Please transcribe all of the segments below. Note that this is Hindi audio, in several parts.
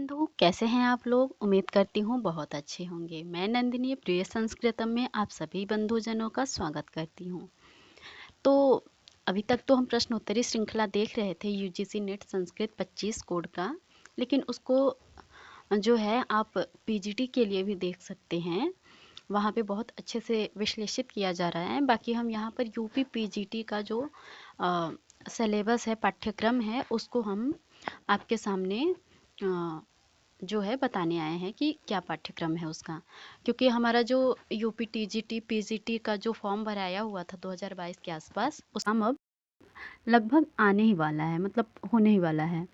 बंधु कैसे हैं आप लोग। उम्मीद करती हूँ बहुत अच्छे होंगे। मैं नंदिनी प्रिय संस्कृतम में आप सभी बंधुजनों का स्वागत करती हूँ। तो अभी तक तो हम प्रश्नोत्तरी श्रृंखला देख रहे थे यूजीसी नेट संस्कृत 25 कोड का, लेकिन उसको जो है आप पीजीटी के लिए भी देख सकते हैं। वहाँ पे बहुत अच्छे से विश्लेषित किया जा रहा है। बाकी हम यहाँ पर यूपी पीजीटी का जो सिलेबस है, पाठ्यक्रम है, उसको हम आपके सामने जो है बताने आए हैं कि क्या पाठ्यक्रम है उसका। क्योंकि हमारा जो यूपी टीजीटी पीजीटी का जो फॉर्म भराया हुआ था 2022 के आसपास, उसका अब लगभग आने ही वाला है, मतलब होने ही वाला है।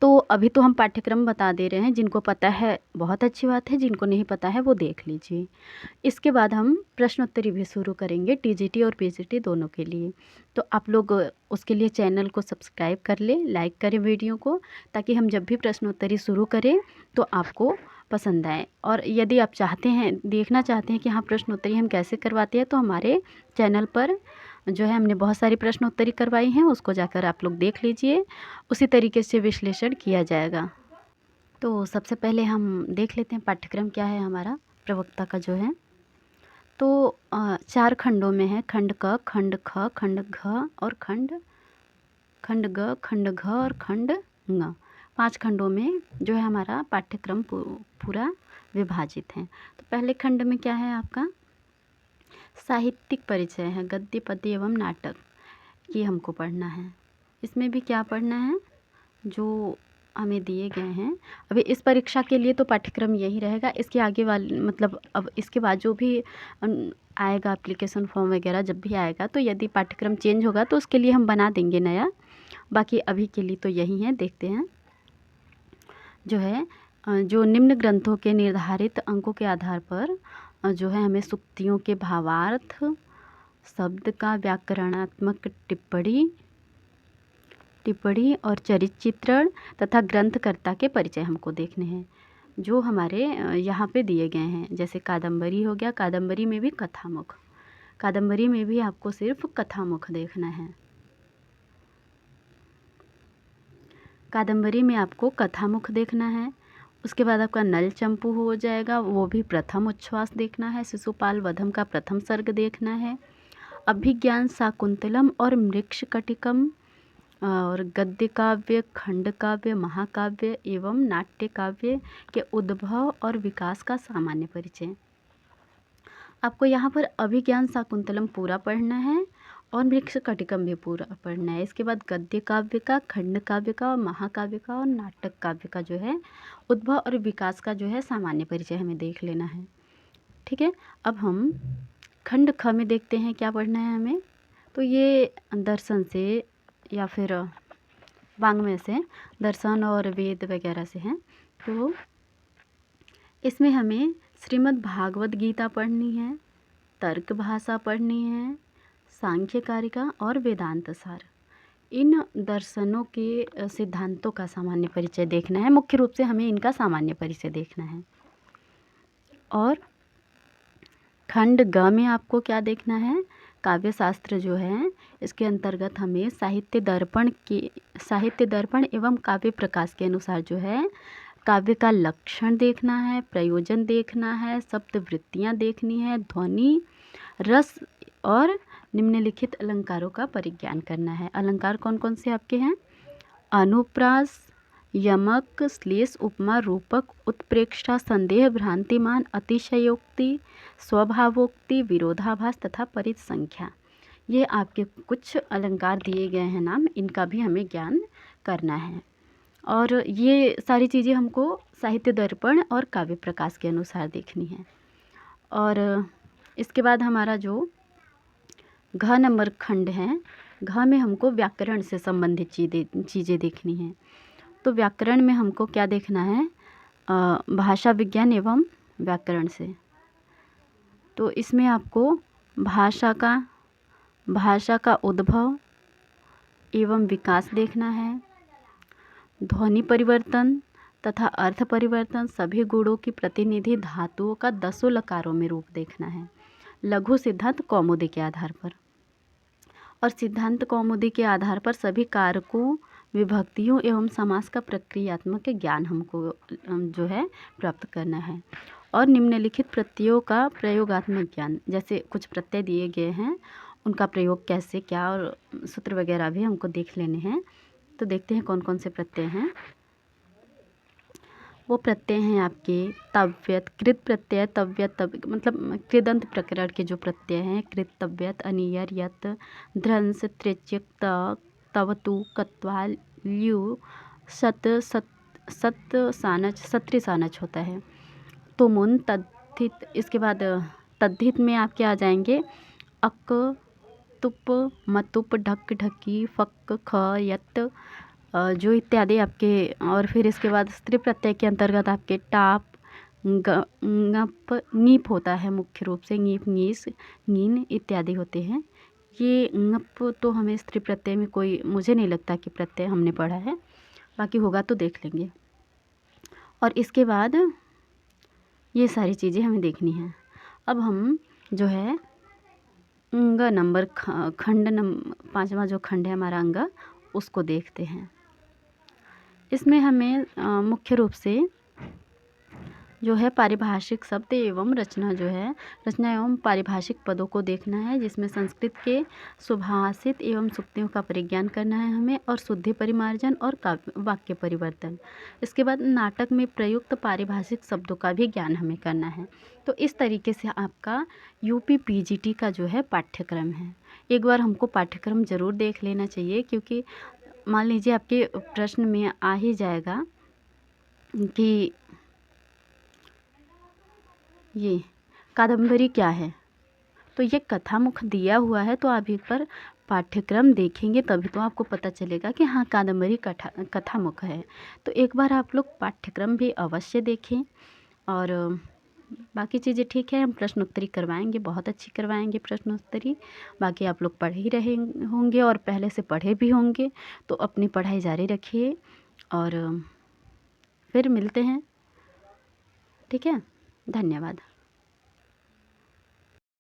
तो अभी तो हम पाठ्यक्रम बता दे रहे हैं। जिनको पता है बहुत अच्छी बात है, जिनको नहीं पता है वो देख लीजिए। इसके बाद हम प्रश्नोत्तरी भी शुरू करेंगे टीजीटी और पीजीटी दोनों के लिए। तो आप लोग उसके लिए चैनल को सब्सक्राइब कर लें, लाइक करें वीडियो को, ताकि हम जब भी प्रश्नोत्तरी शुरू करें तो आपको पसंद आए। और यदि आप चाहते हैं, देखना चाहते हैं कि हाँ प्रश्नोत्तरी हम कैसे करवाते हैं, तो हमारे चैनल पर जो है हमने बहुत सारी प्रश्नोत्तरी करवाई हैं, उसको जाकर आप लोग देख लीजिए। उसी तरीके से विश्लेषण किया जाएगा। तो सबसे पहले हम देख लेते हैं पाठ्यक्रम क्या है हमारा, प्रवक्ता का जो है। तो 4 खंडों में है, खंड क, खंड ख, खंड घ और खंड ग, खंड घ और खंड ङ। 5 खंडों में जो है हमारा पाठ्यक्रम पूरा विभाजित है। तो पहले खंड में क्या है आपका, साहित्यिक परिचय है, गद्य पद्य एवं नाटक, ये हमको पढ़ना है। इसमें भी क्या पढ़ना है, जो हमें दिए गए हैं। अभी इस परीक्षा के लिए तो पाठ्यक्रम यही रहेगा। इसके आगे वाले मतलब अब इसके बाद जो भी आएगा एप्लीकेशन फॉर्म वगैरह, जब भी आएगा तो यदि पाठ्यक्रम चेंज होगा तो उसके लिए हम बना देंगे नया। बाकी अभी के लिए तो यही है। देखते हैं जो है, जो निम्न ग्रंथों के निर्धारित अंकों के आधार पर जो है हमें सूक्तियों के भावार्थ, शब्द का व्याकरणात्मक टिप्पणी और चरित्र चित्रण तथा ग्रंथकर्ता के परिचय हमको देखने हैं, जो हमारे यहाँ पे दिए गए हैं। जैसे कादम्बरी हो गया, कादम्बरी में भी कथामुख, कादम्बरी में भी आपको सिर्फ कथामुख देखना है। कादम्बरी में आपको कथामुख देखना है। उसके बाद आपका नल चंपू हो जाएगा, वो भी प्रथम उच्छ्वास देखना है। शिशुपाल वधम का प्रथम सर्ग देखना है। अभिज्ञान शाकुंतलम और मृक्षकटिकम और गद्य काव्य, खंड काव्य, महाकाव्य एवं नाट्य काव्य के उद्भव और विकास का सामान्य परिचय। आपको यहाँ पर अभिज्ञान शाकुंतलम पूरा पढ़ना है और मृक्षकटिकम भी पूरा पढ़ना है। इसके बाद गद्य काव्य का, खंड काव्य का, महाकाव्य का और नाटक काव्य का जो है उद्भव और विकास का जो है सामान्य परिचय हमें देख लेना है। ठीक है, अब हम खंड ख में देखते हैं क्या पढ़ना है हमें। तो ये दर्शन से या फिर वाङ्मय से, दर्शन और वेद वगैरह से हैं। तो इसमें हमें श्रीमद् भागवत गीता पढ़नी है, तर्क भाषा पढ़नी है, सांख्य कारिका और वेदांत सार। इन दर्शनों के सिद्धांतों का सामान्य परिचय देखना है। मुख्य रूप से हमें इनका सामान्य परिचय देखना है। और खंड ग में आपको क्या देखना है, काव्य शास्त्र जो है, इसके अंतर्गत हमें साहित्य दर्पण एवं काव्य प्रकाश के अनुसार जो है काव्य का लक्षण देखना है, प्रयोजन देखना है, शब्द वृत्तियाँ देखनी है, ध्वनि, रस और निम्नलिखित अलंकारों का परिज्ञान करना है। अलंकार कौन कौन से आपके हैं, अनुप्रास, यमक, श्लेष, उपमा, रूपक, उत्प्रेक्षा, संदेह, भ्रांतिमान, अतिशयोक्ति, स्वभावोक्ति, विरोधाभास तथा परिसंख्या। ये आपके कुछ अलंकार दिए गए हैं नाम, इनका भी हमें ज्ञान करना है। और ये सारी चीज़ें हमको साहित्य दर्पण और काव्य प्रकाश के अनुसार देखनी है। और इसके बाद हमारा जो घ नंबर खंड है, घ में हमको व्याकरण से संबंधित चीज़ें देखनी हैं। तो व्याकरण में हमको क्या देखना है, भाषा विज्ञान एवं व्याकरण से। तो इसमें आपको भाषा का उद्भव एवं विकास देखना है, ध्वनि परिवर्तन तथा अर्थ परिवर्तन, सभी गुणों की प्रतिनिधि धातुओं का 10 लकारों में रूप देखना है, लघु सिद्धांत कौमुदी के आधार पर। और सिद्धांत कौमुदी के आधार पर सभी कारकों विभक्तियों एवं समास का प्रक्रियात्मक ज्ञान हमको जो है प्राप्त करना है। और निम्नलिखित प्रत्ययों का प्रयोगात्मक ज्ञान, जैसे कुछ प्रत्यय दिए गए हैं उनका प्रयोग कैसे क्या और सूत्र वगैरह भी हमको देख लेने हैं। तो देखते हैं कौन कौन से प्रत्यय हैं। वो प्रत्यय हैं आपके तव्यत, कृत प्रत्यय, तव्यत मतलब कृदंत प्रकरण के जो प्रत्यय हैं, कृत, तव्यत, अनियर, यत, ध्रंस, त्रिच्यक, तवतु, कत्वा, ल्यू, सत, सत सानच, सत्री सानच होता है। तुमुन, तद्धित, इसके बाद तद्धित में आपके आ जाएंगे अक, तुप, मतुप, ढक, ढकी, फक, ख, यत, जो इत्यादि आपके। और फिर इसके बाद स्त्री प्रत्यय के अंतर्गत आपके टाप, ngप, ङीप होता है मुख्य रूप से, ङीप, ङीस, ङीन इत्यादि होते हैं। ये ngप तो हमें स्त्री प्रत्यय में कोई, मुझे नहीं लगता कि प्रत्यय हमने पढ़ा है, बाकी होगा तो देख लेंगे। और इसके बाद ये सारी चीज़ें हमें देखनी हैं। अब हम जो है अंग नंबर खंड पाँचवा जो खंड है हमारा अंग, उसको देखते हैं। इसमें हमें मुख्य रूप से जो है पारिभाषिक शब्द एवं रचना, जो है रचना एवं पारिभाषिक पदों को देखना है, जिसमें संस्कृत के सुभाषित एवं सूक्तियों का परिज्ञान करना है हमें, और शुद्धि परिमार्जन और वाक्य परिवर्तन। इसके बाद नाटक में प्रयुक्त पारिभाषिक शब्दों का भी ज्ञान हमें करना है। तो इस तरीके से आपका यूपी पीजीटी का जो है पाठ्यक्रम है। एक बार हमको पाठ्यक्रम ज़रूर देख लेना चाहिए, क्योंकि मान लीजिए आपके प्रश्न में आ ही जाएगा कि ये कादम्बरी क्या है, तो ये कथामुख दिया हुआ है, तो आप एक बार पाठ्यक्रम देखेंगे तभी तो आपको पता चलेगा कि हाँ कादम्बरी कथामुख है। तो एक बार आप लोग पाठ्यक्रम भी अवश्य देखें। और बाकी चीज़ें ठीक है, हम प्रश्नोत्तरी करवाएंगे, बहुत अच्छी करवाएंगे प्रश्नोत्तरी। बाकी आप लोग पढ़ ही रहे होंगे और पहले से पढ़े भी होंगे, तो अपनी पढ़ाई जारी रखिए और फिर मिलते हैं। ठीक है, धन्यवाद।